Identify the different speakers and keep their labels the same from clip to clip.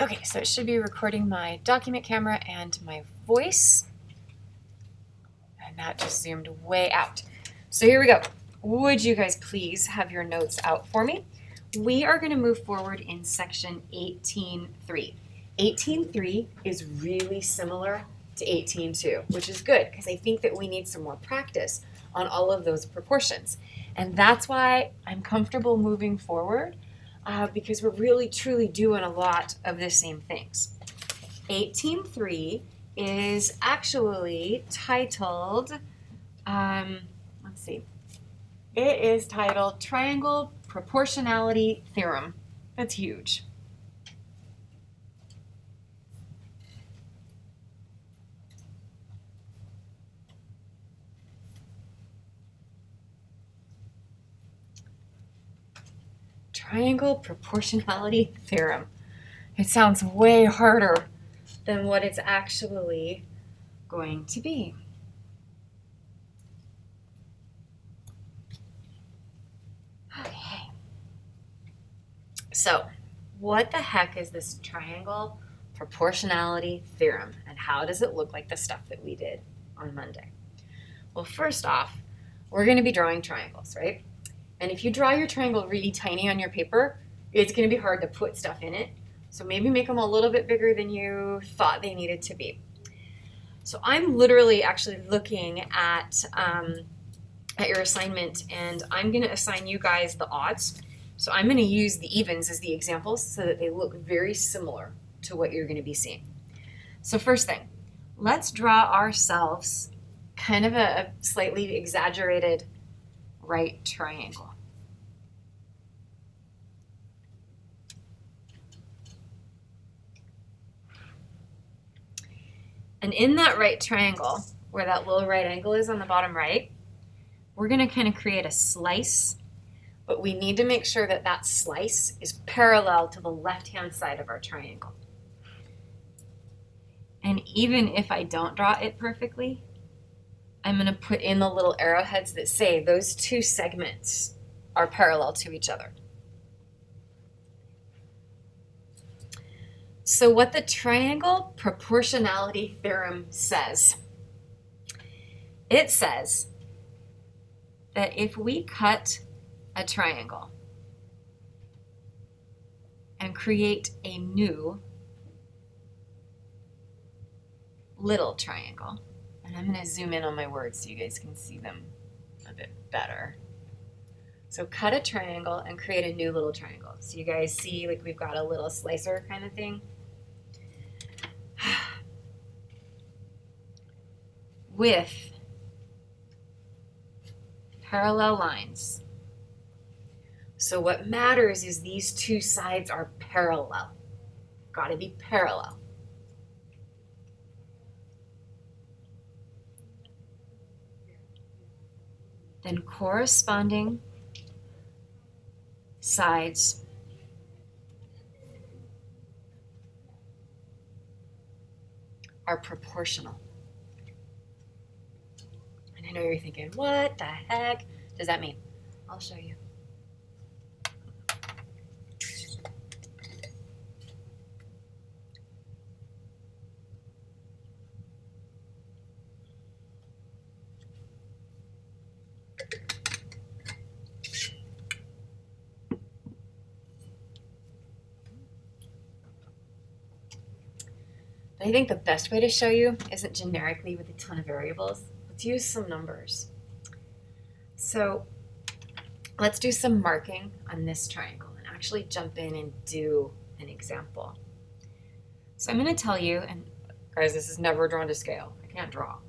Speaker 1: Okay, so it should be recording my document camera and my voice. And that just zoomed way out. So here we go. Would you guys please have your notes out for me? We are going to move forward in section 18.3. 18.3 is really similar to 18.2, which is good because I think that we need some more practice on all of those proportions. And that's why I'm comfortable moving forward because we're really truly doing a lot of the same things. 18.3 is actually titled, let's see, it is titled Triangle Proportionality Theorem. That's huge. Triangle Proportionality Theorem. It sounds way harder than what it's actually going to be. Okay. So, what the heck is this triangle proportionality theorem, and how does it look like the stuff that we did on Monday? Well, first off, we're going to be drawing triangles, right? And if you draw your triangle really tiny on your paper, it's going to be hard to put stuff in it. So maybe make them a little bit bigger than you thought they needed to be. So I'm literally actually looking at your assignment, and I'm going to assign you guys the odds. So I'm going to use the evens as the examples so that they look very similar to what you're going to be seeing. So first thing, let's draw ourselves kind of a slightly exaggerated right triangle. And in that right triangle, where that little right angle is on the bottom right, we're going to kind of create a slice, but we need to make sure that that slice is parallel to the left-hand side of our triangle. And even if I don't draw it perfectly, I'm going to put in the little arrowheads that say those two segments are parallel to each other. So what the triangle proportionality theorem says, it says that if we cut a triangle and create a new little triangle, and I'm going to zoom in on my words so you guys can see them a bit better. So cut a triangle and create a new little triangle. So you guys see, like, we've got a little slicer kind of thing. With parallel lines. So what matters is these two sides are parallel. Got to be parallel. Then corresponding sides are proportional. And I know you're thinking, what the heck does that mean? I'll show you. I think the best way to show you isn't generically with a ton of variables. Let's use some numbers. So let's do some marking on this triangle and actually jump in and do an example. So I'm going to tell you, and guys, this is never drawn to scale. I can't draw.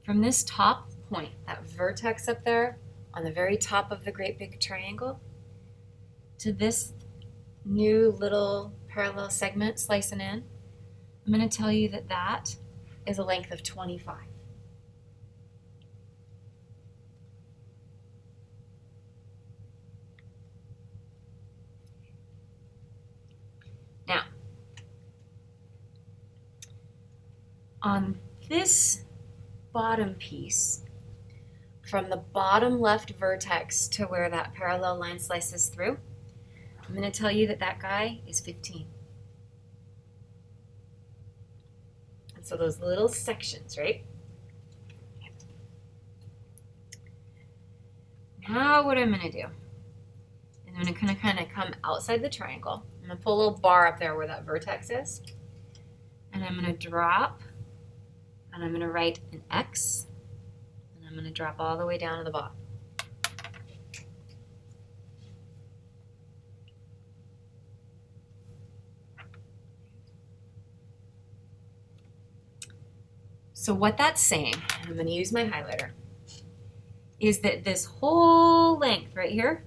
Speaker 1: From this top point, that vertex up there on the very top of the great big triangle, to this new little parallel segment slicing in, I'm going to tell you that that is a length of 25. Now, on this bottom piece, from the bottom left vertex to where that parallel line slices through, I'm going to tell you that that guy is 15. And so those little sections, right? Now what I'm gonna do is I'm gonna kind of come outside the triangle. I'm gonna put a little bar up there where that vertex is. And I'm gonna drop, and I'm gonna write an X, and I'm gonna drop all the way down to the bottom. So what that's saying, and I'm going to use my highlighter, is that this whole length right here,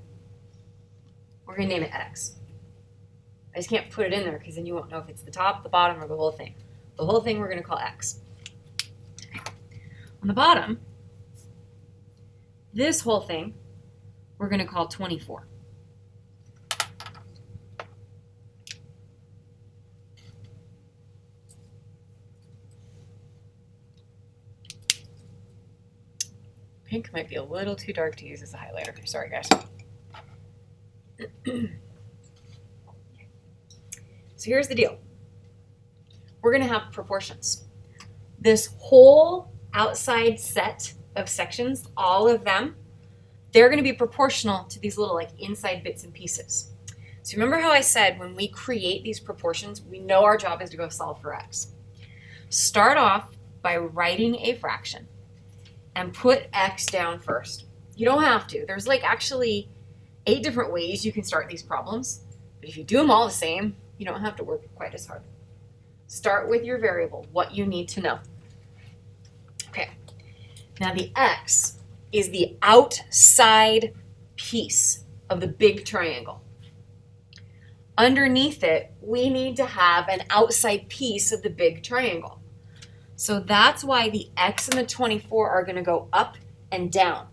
Speaker 1: we're going to name it X. I just can't put it in there because then you won't know if it's the top, the bottom, or the whole thing. The whole thing we're going to call X. On the bottom, this whole thing we're going to call 24. Pink might be a little too dark to use as a highlighter. Sorry, guys. So here's the deal. We're going to have proportions. This whole outside set of sections, all of them, they're going to be proportional to these little like inside bits and pieces. So remember how I said when we create these proportions, we know our job is to go solve for X. Start off by writing a fraction and put X down first. You don't have to. There's like actually 8 different ways you can start these problems. But if you do them all the same, you don't have to work quite as hard. Start with your variable, what you need to know. Okay, now the X is the outside piece of the big triangle. Underneath it, we need to have an outside piece of the big triangle. So that's why the X and the 24 are going to go up and down.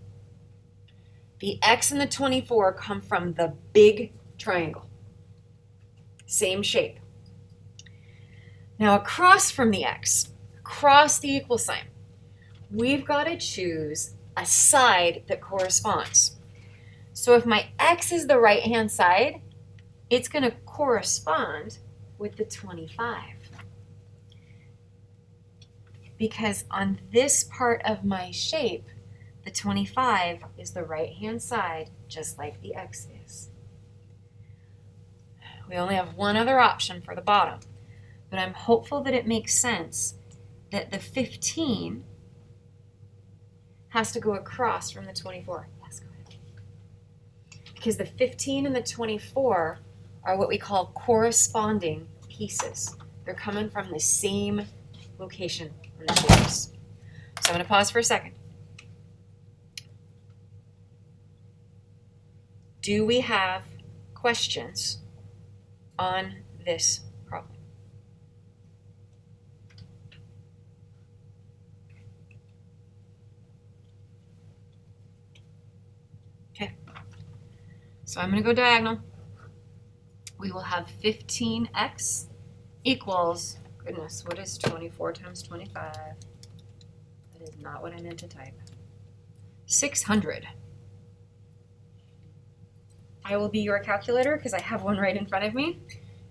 Speaker 1: The X and the 24 come from the big triangle. Same shape. Now across from the X, across the equal sign, we've got to choose a side that corresponds. So if my X is the right-hand side, it's going to correspond with the 25. Because on this part of my shape, the 25 is the right-hand side, just like the X is. We only have one other option for the bottom, but I'm hopeful that it makes sense that the 15 has to go across from the 24. Yes, go ahead. Because the 15 and the 24 are what we call corresponding pieces. They're coming from the same location on the shapes. So I'm going to pause for a second. Do we have questions on this problem? Okay. So I'm going to go diagonal. We will have 15x equals, goodness, what is 24 times 25? That is not what I meant to type. 600. I will be your calculator because I have one right in front of me.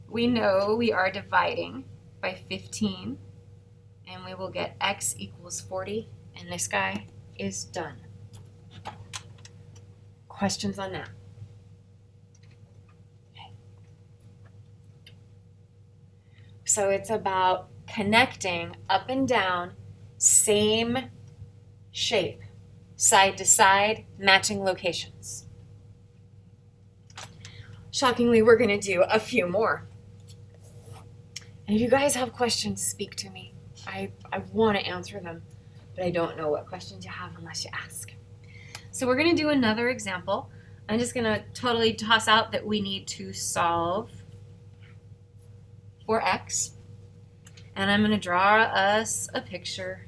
Speaker 1: We know we are dividing by 15, and we will get x equals 40, and this guy is done. Questions on that? Okay. So it's about connecting up and down, same shape, side to side, matching locations. Shockingly, we're going to do a few more. And if you guys have questions, speak to me. I want to answer them, but I don't know what questions you have unless you ask. So we're going to do another example. I'm just going to totally toss out that we need to solve for x. And I'm going to draw us a picture.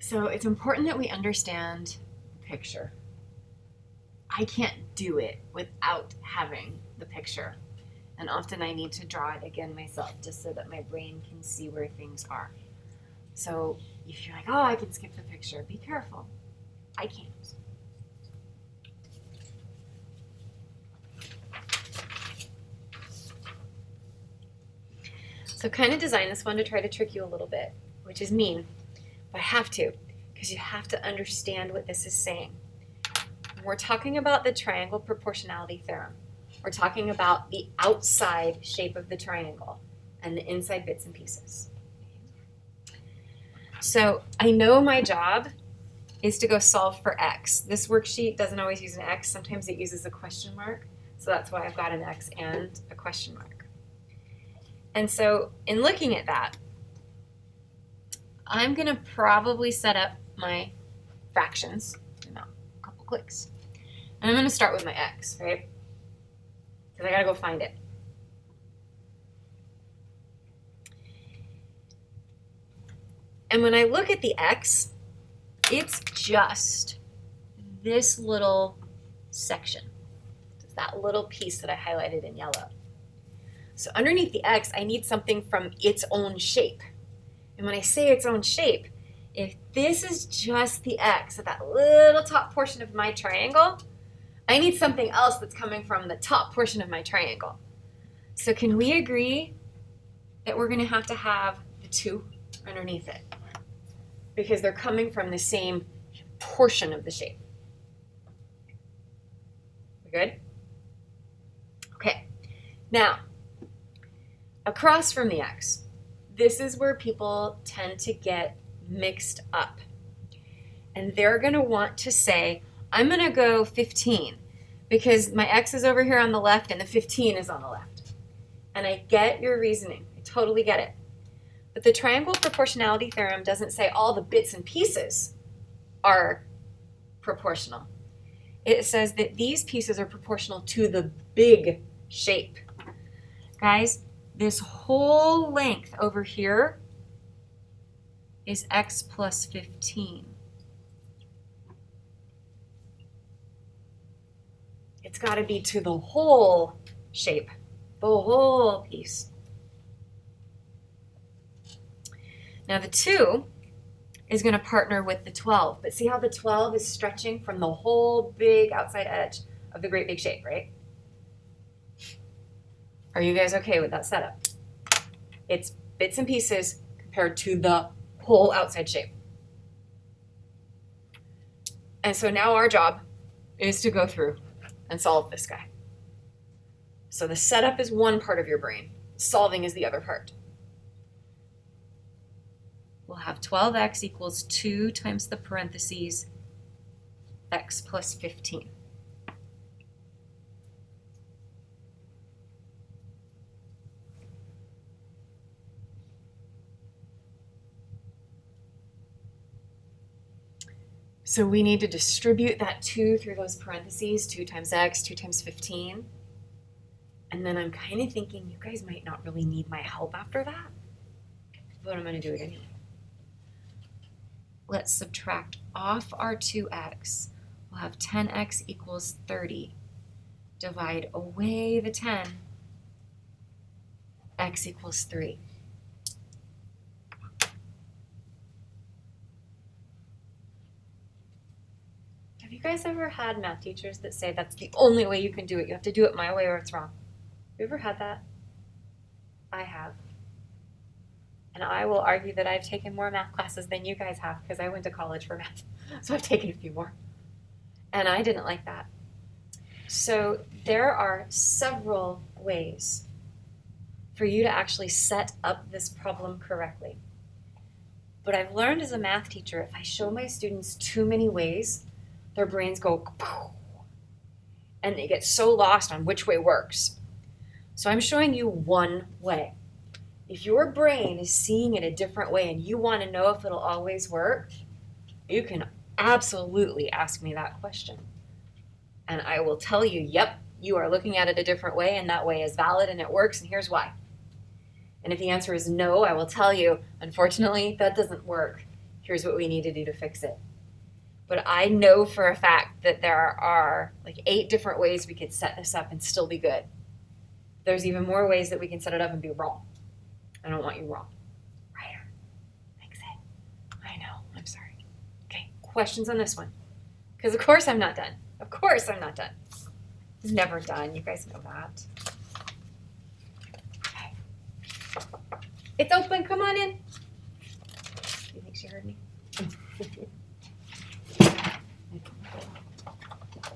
Speaker 1: So it's important that we understand the picture. I can't do it without having the picture. And often I need to draw it again myself just so that my brain can see where things are. So if you're like, oh, I can skip the picture, be careful. I can't. So kind of designed this one to try to trick you a little bit, which is mean, but I have to, because you have to understand what this is saying. We're talking about the triangle proportionality theorem. We're talking about the outside shape of the triangle and the inside bits and pieces. So I know my job is to go solve for x. This worksheet doesn't always use an x. Sometimes it uses a question mark. So that's why I've got an x and a question mark. And so in looking at that, I'm going to probably set up my fractions in a couple clicks. And I'm going to start with my x, right? Because I got to go find it. And when I look at the x, it's just this little section. It's that little piece that I highlighted in yellow. So underneath the x, I need something from its own shape. And when I say its own shape, if this is just the x at that little top portion of my triangle, I need something else that's coming from the top portion of my triangle. So can we agree that we're going to have the 2 underneath it? Because they're coming from the same portion of the shape. We good? Okay. Now, across from the x, this is where people tend to get mixed up. And they're going to want to say, I'm going to go 15 because my x is over here on the left and the 15 is on the left. And I get your reasoning. I totally get it. But the triangle proportionality theorem doesn't say all the bits and pieces are proportional. It says that these pieces are proportional to the big shape. Guys, this whole length over here is x plus 15. It's got to be to the whole shape, the whole piece. Now the 2 is going to partner with the 12, but see how the 12 is stretching from the whole big outside edge of the great big shape, right? Are you guys okay with that setup? It's bits and pieces compared to the whole outside shape. And so now our job is to go through and solve this guy. So the setup is one part of your brain. Solving is the other part. We'll have 12x equals 2 times the parentheses x plus 15. So we need to distribute that 2 through those parentheses, 2 times x, 2 times 15. And then I'm kind of thinking you guys might not really need my help after that, but I'm going to do it anyway. Let's subtract off our 2x. We'll have 10x equals 30. Divide away the 10. X equals 3. Have you guys ever had math teachers that say that's the only way you can do it? You have to do it my way or it's wrong. Have you ever had that? I have. And I will argue that I've taken more math classes than you guys have because I went to college for math. So I've taken a few more. And I didn't like that. So there are several ways for you to actually set up this problem correctly. But I've learned as a math teacher, if I show my students too many ways, their brains go, and they get so lost on which way works. So I'm showing you one way. If your brain is seeing it a different way and you want to know if it'll always work, you can absolutely ask me that question. And I will tell you, yep, you are looking at it a different way and that way is valid and it works and here's why. And if the answer is no, I will tell you, unfortunately, that doesn't work. Here's what we need to do to fix it. But I know for a fact that there are like 8 different ways we could set this up and still be good. There's even more ways that we can set it up and be wrong. I don't want you wrong. Right. Fix it. I know. I'm sorry. Okay. Questions on this one? Because of course I'm not done. Of course I'm not done. I'm never done. You guys know that. Okay. It's open. Come on in. Do you think she heard me?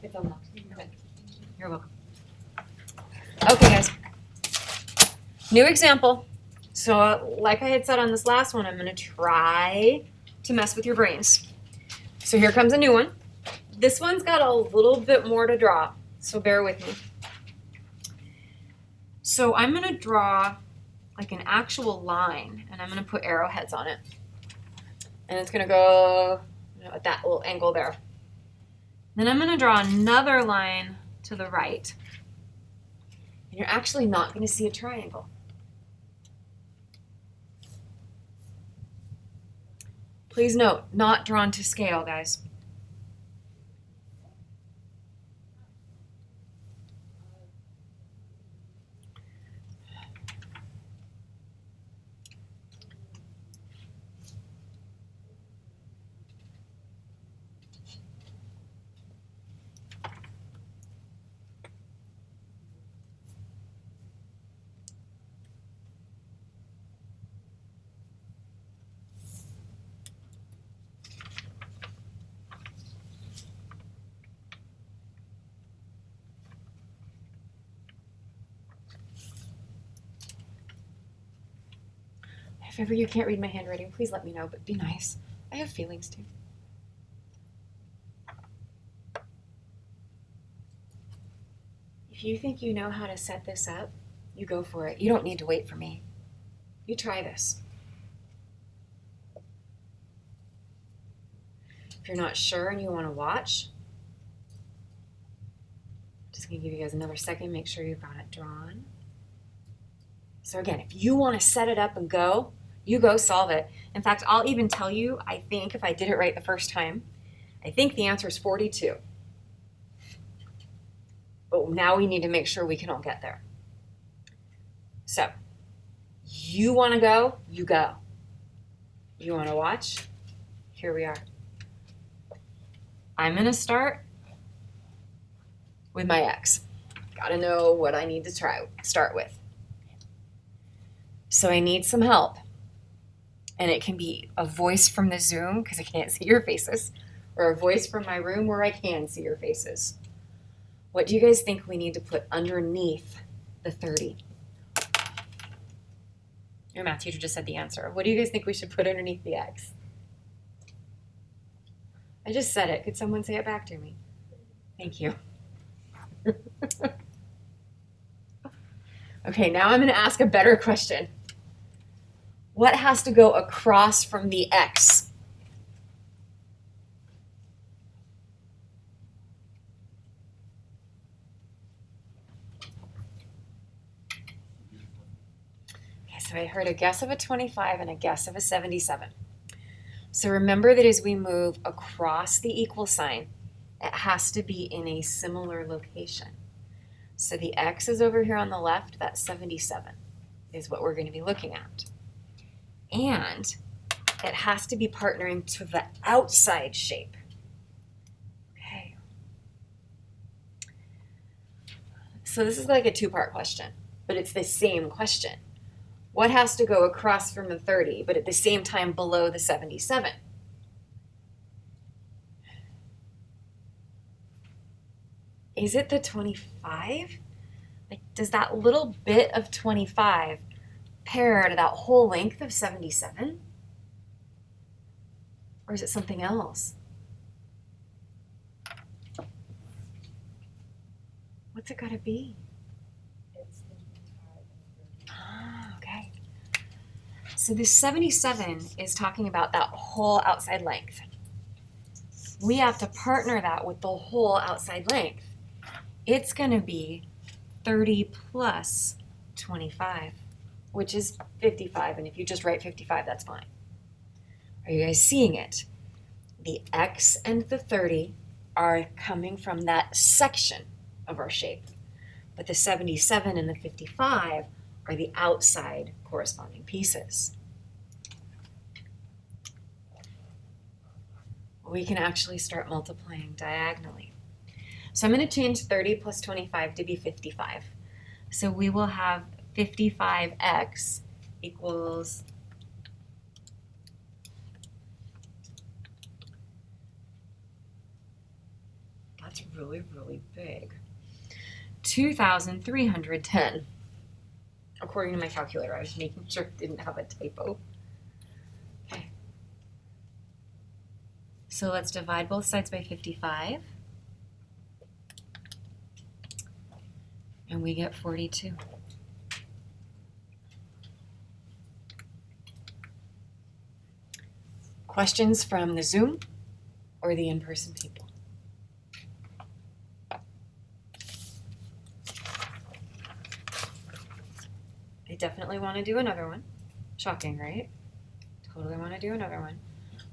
Speaker 1: It's unlocked. You're welcome. Okay, guys. New example. So, like I had said on this last one, I'm going to try to mess with your brains. So here comes a new one. This one's got a little bit more to draw, so bear with me. So I'm going to draw like an actual line, and I'm going to put arrowheads on it. And it's going to go at that little angle there. Then I'm going to draw another line to the right. And you're actually not going to see a triangle. Please note, not drawn to scale, guys. If ever you can't read my handwriting, please let me know, but be nice. I have feelings too. If you think you know how to set this up, you go for it. You don't need to wait for me. You try this. If you're not sure and you want to watch, just going to give you guys another second, make sure you've got it drawn. So again, if you want to set it up and go, you go solve it. In fact, I'll even tell you, I think if I did it right the first time, I think the answer is 42. But now we need to make sure we can all get there. So, you want to go, you go. You want to watch? Here we are. I'm going to start with my X. Got to know what I need to start with. So I need some help. And it can be a voice from the Zoom because I can't see your faces, or a voice from my room where I can see your faces. What do you guys think we need to put underneath the 30? Your math teacher just said the answer. What do you guys think we should put underneath the X? I just said it. Could someone say it back to me? Thank you. Okay, now I'm going to ask a better question. What has to go across from the X? Okay, so I heard a guess of a 25 and a guess of a 77. So remember that as we move across the equal sign, it has to be in a similar location. So the X is over here on the left, that's 77 is what we're going to be looking at. And it has to be partnering to the outside shape. Okay. So this is like a 2-part question, but it's the same question. What has to go across from the 30, but at the same time below the 77? Is it the 25? Like, does that little bit of 25 pair to that whole length of 77? Or is it something else? What's it gotta be? Okay. So this 77 is talking about that whole outside length. We have to partner that with the whole outside length. It's gonna be 30 plus 25, which is 55. And if you just write 55, that's fine. Are you guys seeing it? The x and the 30 are coming from that section of our shape, but the 77 and the 55 are the outside corresponding pieces. We can actually start multiplying diagonally. So I'm going to change 30 plus 25 to be 55. So we will have 55x equals that's really, really big. 2,310. According to my calculator, I was making sure it didn't have a typo. Okay. So let's divide both sides by 55. And we get 42. Questions from the Zoom or the in-person people? I definitely want to do another one. Shocking, right? Totally want to do another one.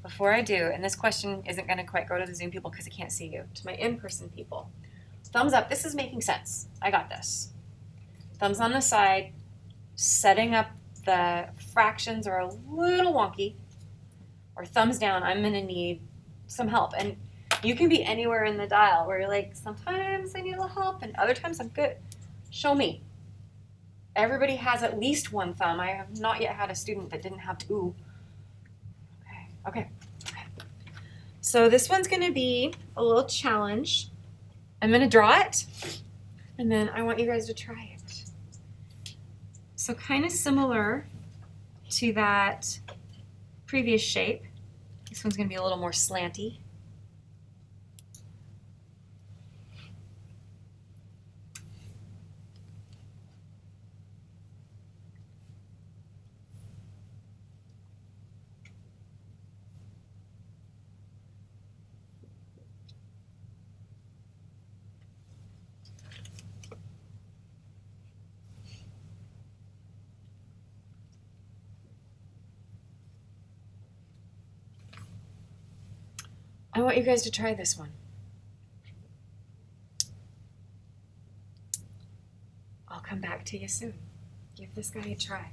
Speaker 1: Before I do, and this question isn't going to quite go to the Zoom people because I can't see you, to my in-person people. Thumbs up, this is making sense. I got this. Thumbs on the side, setting up the fractions are a little wonky. Or thumbs down, I'm going to need some help. And you can be anywhere in the dial where you're like, sometimes I need a little help and other times I'm good. Show me. Everybody has at least one thumb. I have not yet had a student that didn't have two. Okay. So this one's going to be a little challenge. I'm going to draw it, and then I want you guys to try it. So kind of similar to that previous shape. This one's going to be a little more slanty. I want you guys to try this one. I'll come back to you soon. Give this guy a try.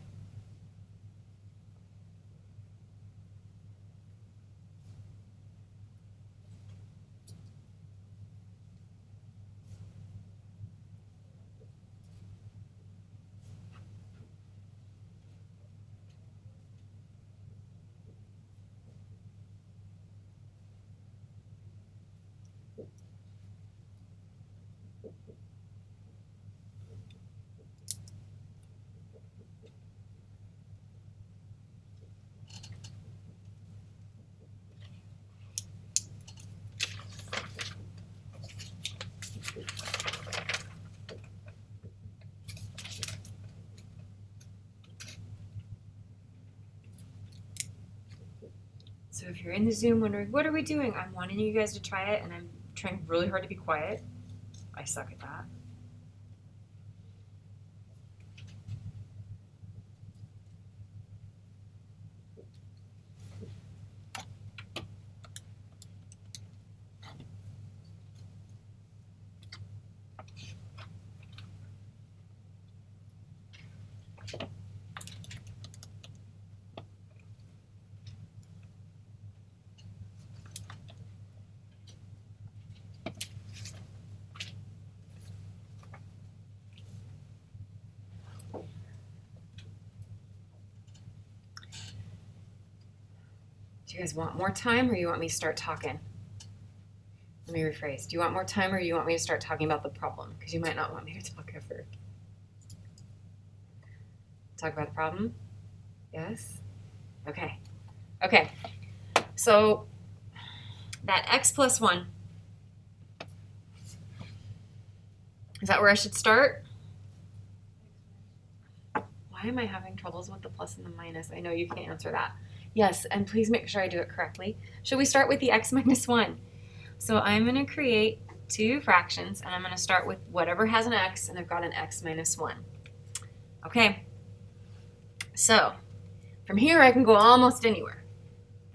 Speaker 1: So if you're in the Zoom wondering, what are we doing? I'm wanting you guys to try it, and I'm trying really hard to be quiet. I suck at that. Do you guys want more time, or you want me to start talking? Let me rephrase. Do you want more time, or you want me to start talking about the problem? Because you might not want me to talk ever. Talk about the problem? Yes? Okay. Okay. So that x plus 1. Is that where I should start? Why am I having troubles with the plus and the minus? I know you can't answer that. Yes, and please make sure I do it correctly. Should we start with the x minus 1? So I'm going to create two fractions, and I'm going to start with whatever has an x, and I've got an x minus 1. Okay. So from here, I can go almost anywhere.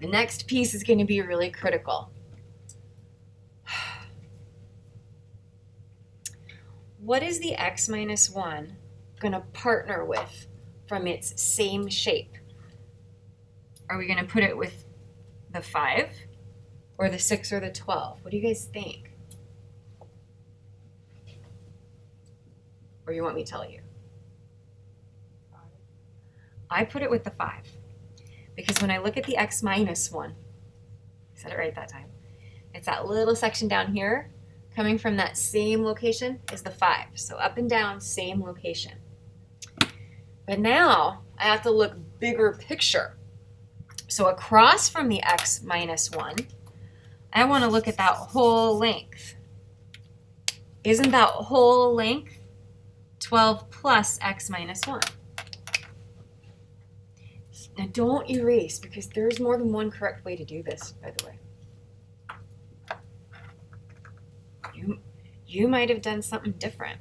Speaker 1: The next piece is going to be really critical. What is the x minus 1 going to partner with from its same shape? Are we going to put it with the 5 or the 6 or the 12? What do you guys think? Or you want me to tell you? I put it with the 5 because when I look at the x minus 1, I said it right that time, it's that little section down here coming from that same location is the 5. So up and down, same location. But now I have to look bigger picture. So across from the x minus 1, I want to look at that whole length. Isn't that whole length 12 plus x minus 1? Now don't erase because there's more than one correct way to do this, by the way. You might have done something different.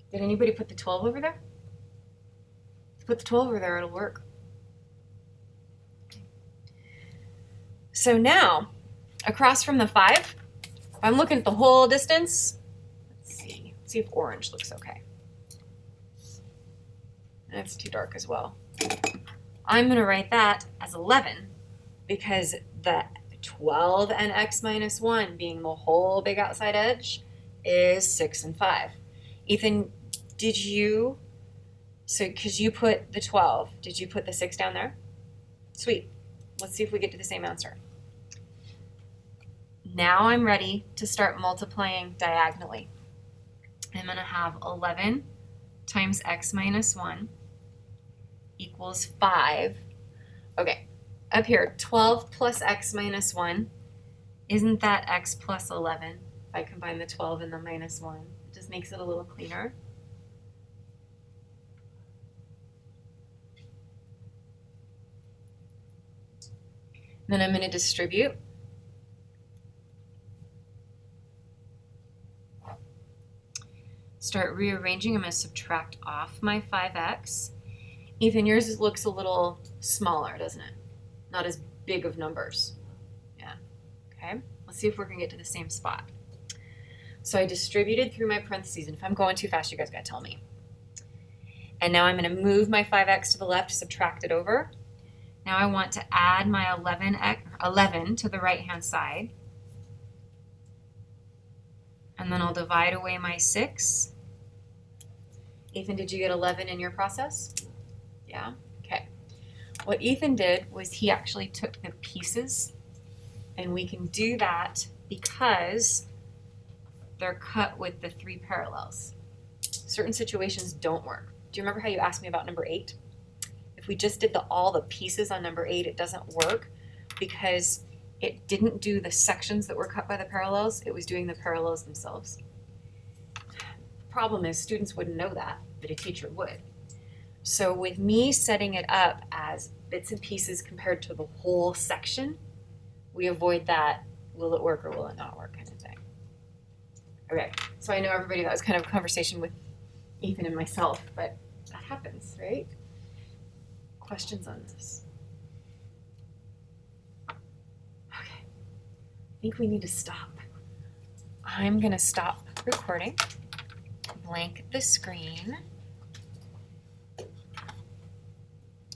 Speaker 1: Did anybody put the 12 over there? If you put the 12 over there, it'll work. So now, across from the 5, I'm looking at the whole distance. Let's see if orange looks okay. That's too dark as well. I'm going to write that as 11 because the 12 and x minus 1 being the whole big outside edge is 6 and 5. Ethan, did you, so because you put the 12, did you put the 6 down there? Sweet. Let's see if we get to the same answer. Now I'm ready to start multiplying diagonally. I'm going to have 11 times x minus 1 equals 5. Okay, up here, 12 plus x minus 1. Isn't that x plus 11? If I combine the 12 and the minus 1, it just makes it a little cleaner. Then I'm going to distribute. Start rearranging. I'm going to subtract off my 5x. Ethan, yours looks a little smaller, doesn't it? Not as big of numbers. Yeah. Okay. Let's see if we're going to get to the same spot. So I distributed through my parentheses, and if I'm going too fast, you guys got to tell me. And now I'm going to move my 5x to the left, subtract it over. Now I want to add my 11 to the right-hand side. And then I'll divide away my 6. Ethan, did you get 11 in your process? Yeah? Okay. What Ethan did was he actually took the pieces, and we can do that because they're cut with the 3 parallels. Certain situations don't work. Do you remember how you asked me about number 8? If we just did all the pieces on number 8, it doesn't work because it didn't do the sections that were cut by the parallels. It was doing the parallels themselves. The problem is students wouldn't know that, but a teacher would. So with me setting it up as bits and pieces compared to the whole section, we avoid that will it work or will it not work kind of thing. Okay, so I know everybody, that was kind of a conversation with Ethan and myself, but that happens, right? Questions on this? Okay, I think we need to stop. I'm gonna stop recording, blank the screen.